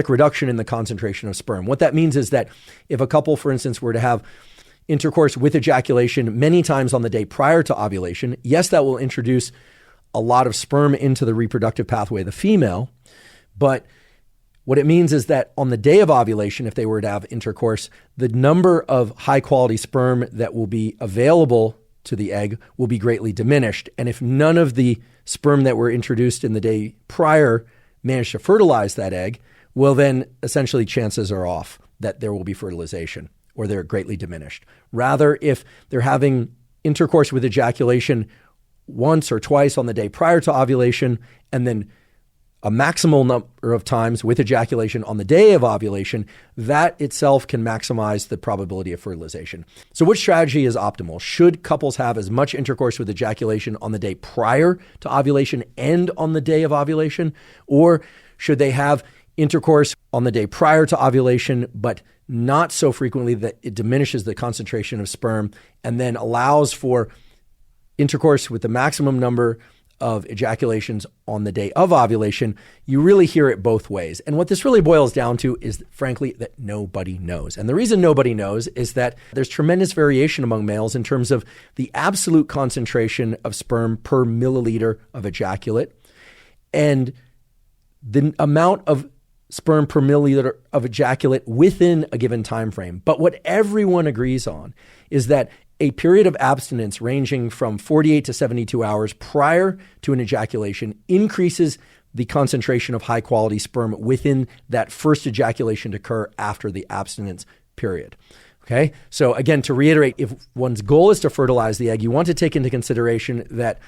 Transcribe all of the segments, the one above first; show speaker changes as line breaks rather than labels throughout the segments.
reduction in the concentration of sperm. What that means is that if a couple, for instance, were to have intercourse with ejaculation many times on the day prior to ovulation, yes, that will introduce a lot of sperm into the reproductive pathway of the female, but what it means is that on the day of ovulation, if they were to have intercourse, the number of high quality sperm that will be available to the egg will be greatly diminished. And if none of the sperm that were introduced in the day prior manage to fertilize that egg, well, then essentially chances are off that there will be fertilization or they're greatly diminished. Rather, if they're having intercourse with ejaculation once or twice on the day prior to ovulation and then a maximal number of times with ejaculation on the day of ovulation, that itself can maximize the probability of fertilization. So which strategy is optimal? Should couples have as much intercourse with ejaculation on the day prior to ovulation and on the day of ovulation? Or should they have intercourse on the day prior to ovulation, but not so frequently that it diminishes the concentration of sperm and then allows for intercourse with the maximum number of ejaculations on the day of ovulation? You really hear it both ways. And what this really boils down to is, frankly, that nobody knows. And the reason nobody knows is that there's tremendous variation among males in terms of the absolute concentration of sperm per milliliter of ejaculate and the amount of sperm per milliliter of ejaculate within a given time frame. But what everyone agrees on is that a period of abstinence ranging from 48 to 72 hours prior to an ejaculation increases the concentration of high quality sperm within that first ejaculation to occur after the abstinence period. Okay. So again, to reiterate, if one's goal is to fertilize the egg, you want to take into consideration that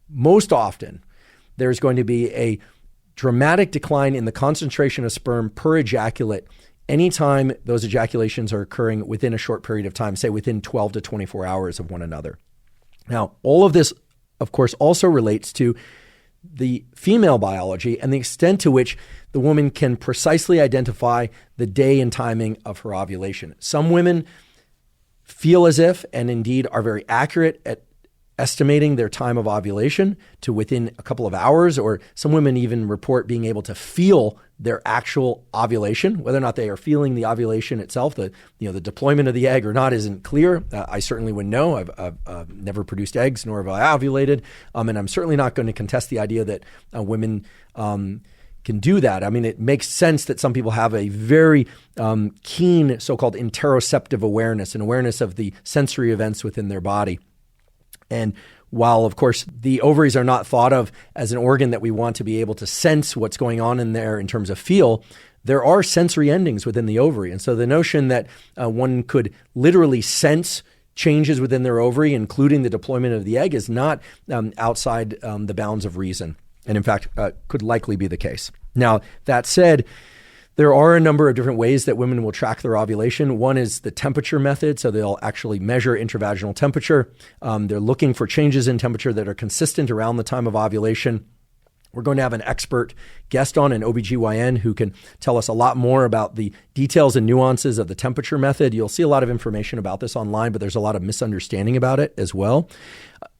most often there's going to be a dramatic decline in the concentration of sperm per ejaculate anytime those ejaculations are occurring within a short period of time, say within 12 to 24 hours of one another. Now, all of this, of course, also relates to the female biology and the extent to which the woman can precisely identify the day and timing of her ovulation. Some women feel as if, and indeed are very accurate at estimating their time of ovulation to within a couple of hours, or some women even report being able to feel their actual ovulation. Whether or not they are feeling the ovulation itself, the deployment of the egg or not isn't clear. I certainly wouldn't know. I've never produced eggs, nor have I ovulated, and I'm certainly not going to contest the idea that women can do that. I mean, it makes sense that some people have a very keen so-called interoceptive awareness, an awareness of the sensory events within their body. And while, of course, the ovaries are not thought of as an organ that we want to be able to sense what's going on in there in terms of feel, there are sensory endings within the ovary. And so the notion that one could literally sense changes within their ovary, including the deployment of the egg, is not outside the bounds of reason. And in fact, could likely be the case. Now, that said, there are a number of different ways that women will track their ovulation. One is the temperature method. So they'll actually measure intravaginal temperature. They're looking for changes in temperature that are consistent around the time of ovulation. We're going to have an expert guest on, an OBGYN, who can tell us a lot more about the details and nuances of the temperature method. You'll see a lot of information about this online, but there's a lot of misunderstanding about it as well.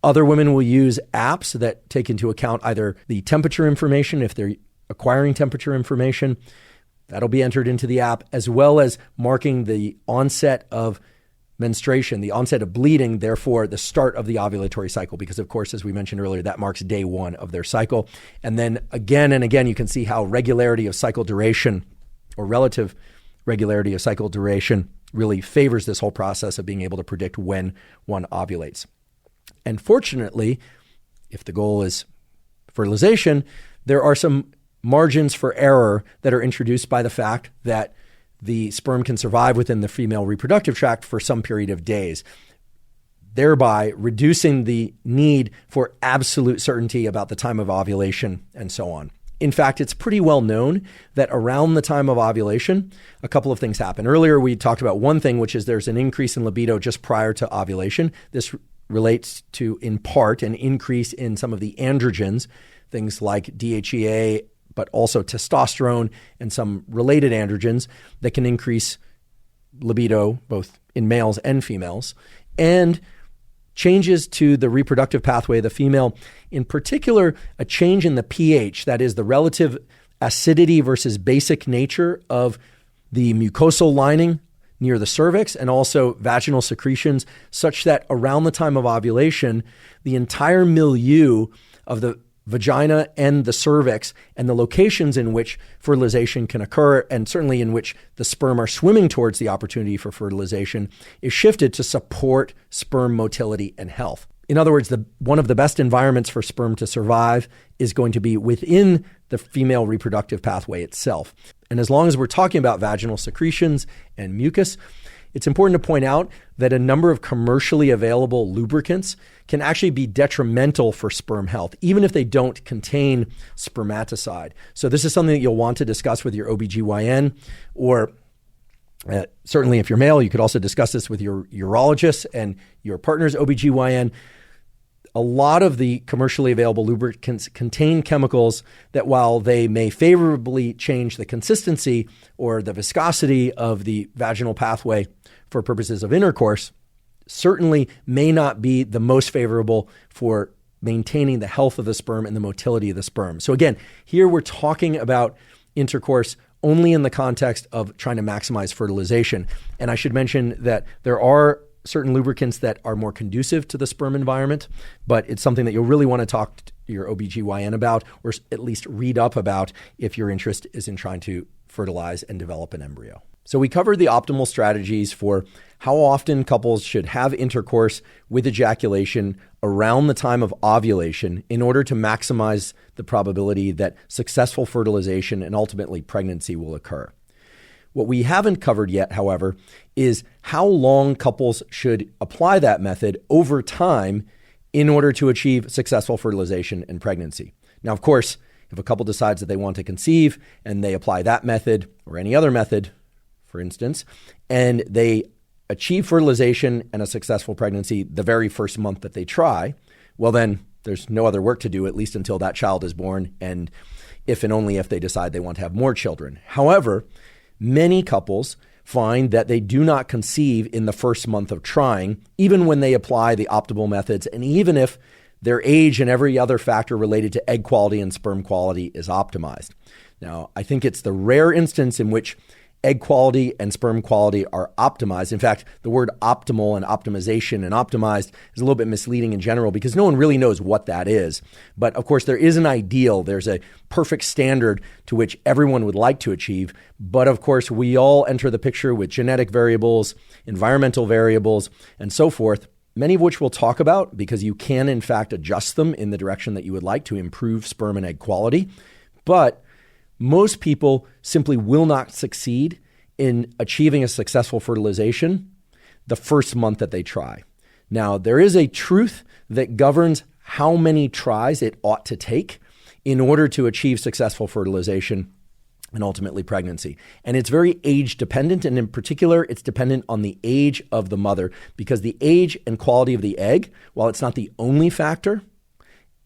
Other women will use apps that take into account either the temperature information, if they're acquiring temperature information, that'll be entered into the app, as well as marking the onset of menstruation, the onset of bleeding, therefore the start of the ovulatory cycle, because of course, as we mentioned earlier, that marks day one of their cycle. And then again and again, you can see how regularity of cycle duration, or relative regularity of cycle duration, really favors this whole process of being able to predict when one ovulates. And fortunately, if the goal is fertilization, there are some margins for error that are introduced by the fact that the sperm can survive within the female reproductive tract for some period of days, thereby reducing the need for absolute certainty about the time of ovulation and so on. In fact, it's pretty well known that around the time of ovulation, a couple of things happen. Earlier, we talked about one thing, which is there's an increase in libido just prior to ovulation. This relates to, in part, an increase in some of the androgens, things like DHEA, but also testosterone and some related androgens that can increase libido, both in males and females, and changes to the reproductive pathway of the female, in particular, a change in the pH, that is the relative acidity versus basic nature of the mucosal lining near the cervix, and also vaginal secretions, such that around the time of ovulation, the entire milieu of the vagina and the cervix and the locations in which fertilization can occur, and certainly in which the sperm are swimming towards the opportunity for fertilization, is shifted to support sperm motility and health. In other words, one of the best environments for sperm to survive is going to be within the female reproductive pathway itself. And as long as we're talking about vaginal secretions and mucus, it's important to point out that a number of commercially available lubricants can actually be detrimental for sperm health, even if they don't contain spermaticide. So this is something that you'll want to discuss with your OBGYN, or certainly if you're male, you could also discuss this with your urologist and your partner's OBGYN. A lot of the commercially available lubricants contain chemicals that, while they may favorably change the consistency or the viscosity of the vaginal pathway for purposes of intercourse, certainly may not be the most favorable for maintaining the health of the sperm and the motility of the sperm. So again, here we're talking about intercourse only in the context of trying to maximize fertilization. And I should mention that there are certain lubricants that are more conducive to the sperm environment, but it's something that you'll really want to talk to your OBGYN about, or at least read up about if your interest is in trying to fertilize and develop an embryo. So we covered the optimal strategies for how often couples should have intercourse with ejaculation around the time of ovulation in order to maximize the probability that successful fertilization and ultimately pregnancy will occur. What we haven't covered yet, however, is how long couples should apply that method over time in order to achieve successful fertilization and pregnancy. Now, of course, if a couple decides that they want to conceive and they apply that method or any other method, for instance, and they achieve fertilization and a successful pregnancy the very first month that they try, well, then there's no other work to do, at least until that child is born, and if and only if they decide they want to have more children. However, many couples find that they do not conceive in the first month of trying, even when they apply the optimal methods, and even if their age and every other factor related to egg quality and sperm quality is optimized. Now, I think it's the rare instance in which egg quality and sperm quality are optimized. In fact, the word optimal and optimization and optimized is a little bit misleading in general because no one really knows what that is. But of course, there is an ideal. There's a perfect standard to which everyone would like to achieve. But of course, we all enter the picture with genetic variables, environmental variables, and so forth, many of which we'll talk about because you can, in fact, adjust them in the direction that you would like to improve sperm and egg quality. But most people simply will not succeed in achieving a successful fertilization the first month that they try. Now, there is a truth that governs how many tries it ought to take in order to achieve successful fertilization and ultimately pregnancy. And it's very age dependent. And in particular, it's dependent on the age of the mother, because the age and quality of the egg, while it's not the only factor,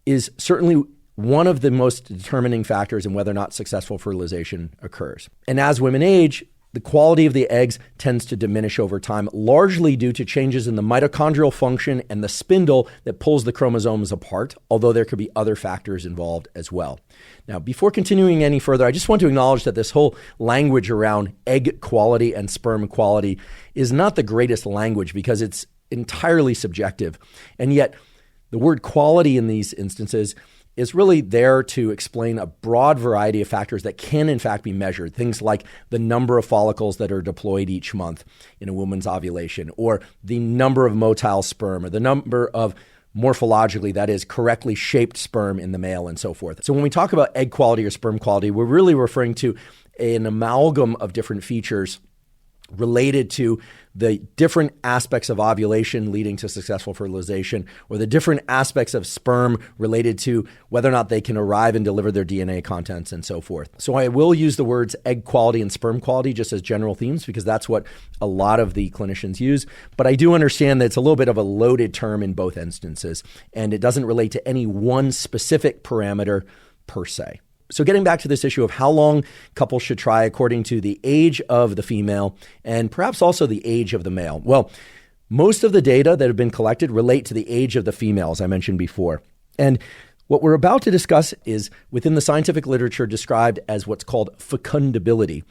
is certainly one of the most determining factors in whether or not successful fertilization occurs. And as women age, the quality of the eggs tends to diminish over time, largely due to changes in the mitochondrial function and the spindle that pulls the chromosomes apart, although there could be other factors involved as well. Now, before continuing any further, I just want to acknowledge that this whole language around egg quality and sperm quality is not the greatest language because it's entirely subjective. And yet, the word quality in these instances is really there to explain a broad variety of factors that can in fact be measured. Things like the number of follicles that are deployed each month in a woman's ovulation, or the number of motile sperm, or the number of morphologically, that is, correctly shaped sperm in the male, and so forth. So when we talk about egg quality or sperm quality, we're really referring to an amalgam of different features related to the different aspects of ovulation leading to successful fertilization, or the different aspects of sperm related to whether or not they can arrive and deliver their DNA contents and so forth. So I will use the words egg quality and sperm quality just as general themes because that's what a lot of the clinicians use. But I do understand that it's a little bit of a loaded term in both instances, and it doesn't relate to any one specific parameter per se. So getting back to this issue of how long couples should try according to the age of the female and perhaps also the age of the male. Well, most of the data that have been collected relate to the age of the female, as I mentioned before. And What we're about to discuss is within the scientific literature described as what's called fecundability.